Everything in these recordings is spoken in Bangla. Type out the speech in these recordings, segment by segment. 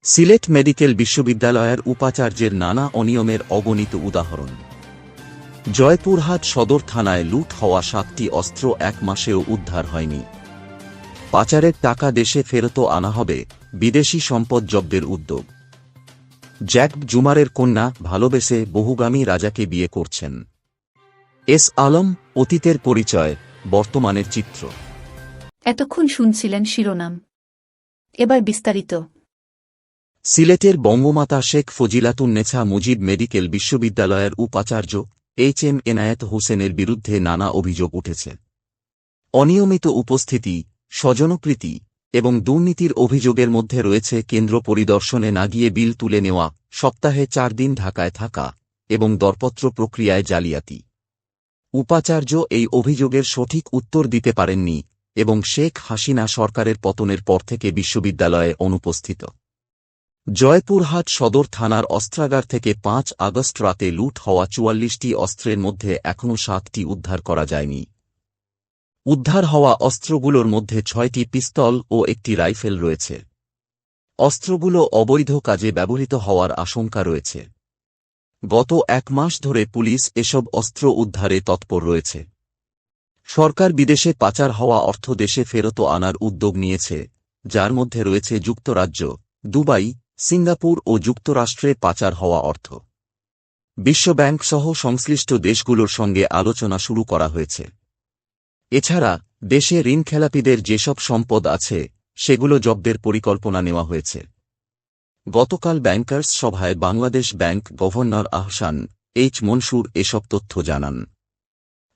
সিলেট মেডিকেল বিশ্ববিদ্যালয়ের উপাচার্যের নানা অনিয়মের অগণিত উদাহরণ। জয়পুরহাট সদর থানায় লুট হওয়া 7টি অস্ত্র 1 মাসেও উদ্ধার হয়নি। পাচারের টাকা দেশে ফেরত আনা হবে, বিদেশি সম্পদ জব্দের উদ্যোগ। জ্যাকব জুমারের কন্যা ভালোবেসে বহুগামী রাজাকে বিয়ে করছেন। এস আলম, অতীতের পরিচয়, বর্তমানের চিত্র। এতক্ষণ শুনছিলেন শিরোনাম, এবার বিস্তারিত। সিলেটের বঙ্গমাতা শেখ ফজিলাতুন্নেছা মুজিব মেডিকেল বিশ্ববিদ্যালয়ের উপাচার্য HM এনায়েত হোসেনের বিরুদ্ধে নানা অভিযোগ উঠেছে। অনিয়মিত উপস্থিতি, স্বজনপ্রীতি এবং দুর্নীতির অভিযোগের মধ্যে রয়েছে কেন্দ্র পরিদর্শনে না গিয়ে বিল তুলে নেওয়া, সপ্তাহে 4 দিন ঢাকায় থাকা এবং দরপত্র প্রক্রিয়ায় জালিয়াতি। উপাচার্য এই অভিযোগের সঠিক উত্তর দিতে পারেননি এবং শেখ হাসিনা সরকারের পতনের পর থেকে বিশ্ববিদ্যালয়ে অনুপস্থিত। জয়পুরহাট সদর থানার অস্ত্রাগার থেকে 5 আগস্ট রাতে লুট হওয়া 44টি অস্ত্রের মধ্যে এখনও 7টি উদ্ধার করা যায়নি। উদ্ধার হওয়া অস্ত্রগুলোর মধ্যে 6টি পিস্তল ও একটি রাইফেল রয়েছে। অস্ত্রগুলো অবৈধ কাজে ব্যবহৃত হওয়ার আশঙ্কা রয়েছে। গত 1 মাস ধরে পুলিশ এসব অস্ত্র উদ্ধারে তৎপর রয়েছে। সরকার বিদেশে পাচার হওয়া অর্থ দেশে ফেরত আনার উদ্যোগ নিয়েছে, যার মধ্যে রয়েছে যুক্তরাজ্য, দুবাই, সিঙ্গাপুর ও যুক্তরাষ্ট্রে পাচার হওয়া অর্থ। বিশ্বব্যাংক সহ সংশ্লিষ্ট দেশগুলোর সঙ্গে আলোচনা শুরু করা হয়েছে। এছাড়া দেশে ঋণখেলাপিদের যেসব সম্পদ আছে সেগুলো জব্দের পরিকল্পনা নেওয়া হয়েছে। গতকাল ব্যাংকার্স সভায় Bangladesh bank governor Ahsan H Mansur এসব তথ্য জানান।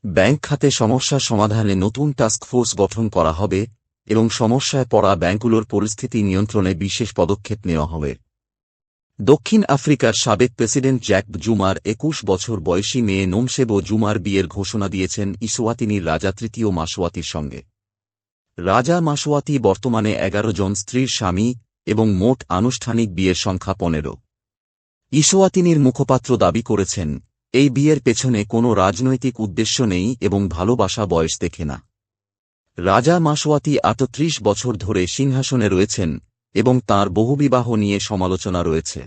ব্যাংক খাতে সমস্যা সমাধানে নতুন টাস্কফোর্স গঠন করা হবে এবং সমস্যায় পড়া ব্যাংকগুলোর পরিস্থিতি নিয়ন্ত্রণে বিশেষ পদক্ষেপ নেওয়া হবে। দক্ষিণ আফ্রিকার সাবেক প্রেসিডেন্ট জ্যাকব জুমার 21 বছর বয়সী মেয়ে নোমশেবো জুমার বিয়ের ঘোষণা দিয়েছেন ইসওয়াতিনির রাজা তৃতীয় মাসওয়াতির সঙ্গে। রাজা মাসওয়াতি বর্তমানে 11 জন স্ত্রীর স্বামী এবং মোট আনুষ্ঠানিক বিয়ের সংখ্যা 15। ইসওয়াতিনির মুখপাত্র দাবি করেছেন, এই বিয়ের পেছনে কোনো রাজনৈতিক উদ্দেশ্য নেই এবং ভালোবাসা বয়স দেখে না। রাজা মাসওয়াতি 38 বছর ধরে সিংহাসনে রয়েছেন এবং তাঁর বহুবিবাহ নিয়ে সমালোচনা রয়েছে।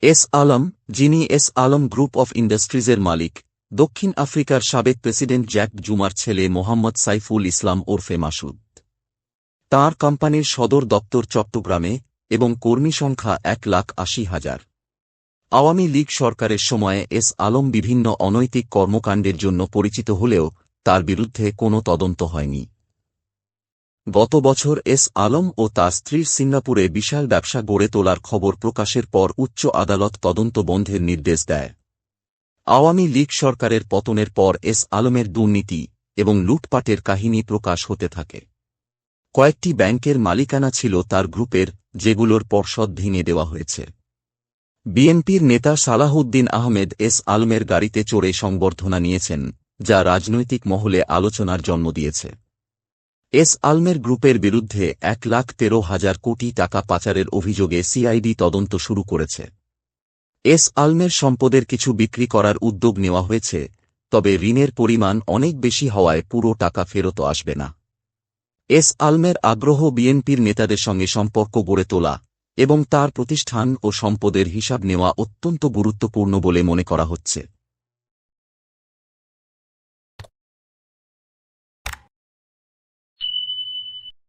এস আলম, যিনি এস আলম গ্রুপ অফ ইন্ডাস্ট্রিজের মালিক, দক্ষিণ আফ্রিকার সাবেক প্রেসিডেন্ট জ্যাকব জুমার ছেলে মোহাম্মদ সাইফুল ইসলাম ওরফে মাসুদ। তাঁর কোম্পানির সদর দপ্তর চট্টগ্রামে এবং কর্মী সংখ্যা 1,80,000। আওয়ামী লীগ সরকারের সময়ে এস আলম বিভিন্ন অনৈতিক কর্মকাণ্ডের জন্য পরিচিত হলেও তার বিরুদ্ধে কোনো তদন্ত হয়নি। গত বছর এস আলম ও তার স্ত্রীর সিঙ্গাপুরে বিশাল ব্যবসা গড়ে তোলার খবর প্রকাশের পর উচ্চ আদালত তদন্ত বন্ধের নির্দেশ দেয়। আওয়ামী লীগ সরকারের পতনের পর এস আলমের দুর্নীতি এবং লুটপাটের কাহিনী প্রকাশ হতে থাকে। কয়েকটি ব্যাংকের মালিকানা ছিল তার গ্রুপের, যেগুলোর পর্ষদ ভেঙে দেওয়া হয়েছে। বিএনপির নেতা সালাহউদ্দিন আহমেদ এস আলমের গাড়িতে চড়ে সংবর্ধনা নিয়েছেন, যা রাজনৈতিক মহলে আলোচনার জন্ম দিয়েছে। এস আলমের গ্রুপের বিরুদ্ধে 1,13,000 কোটি টাকা পাচারের অভিযোগে সিআইডি তদন্ত শুরু করেছে। এস আলমের সম্পদের কিছু বিক্রি করার উদ্যোগ নেওয়া হয়েছে, তবে ঋণের পরিমাণ অনেক বেশি হওয়ায় পুরো টাকা ফেরত আসবে না। এস আলমের আগ্রহ বিএনপির নেতাদের সঙ্গে সম্পর্ক গড়ে তোলা এবং তার প্রতিষ্ঠান ও সম্পদের হিসাব নেওয়া অত্যন্ত গুরুত্বপূর্ণ বলে মনে করা হচ্ছে।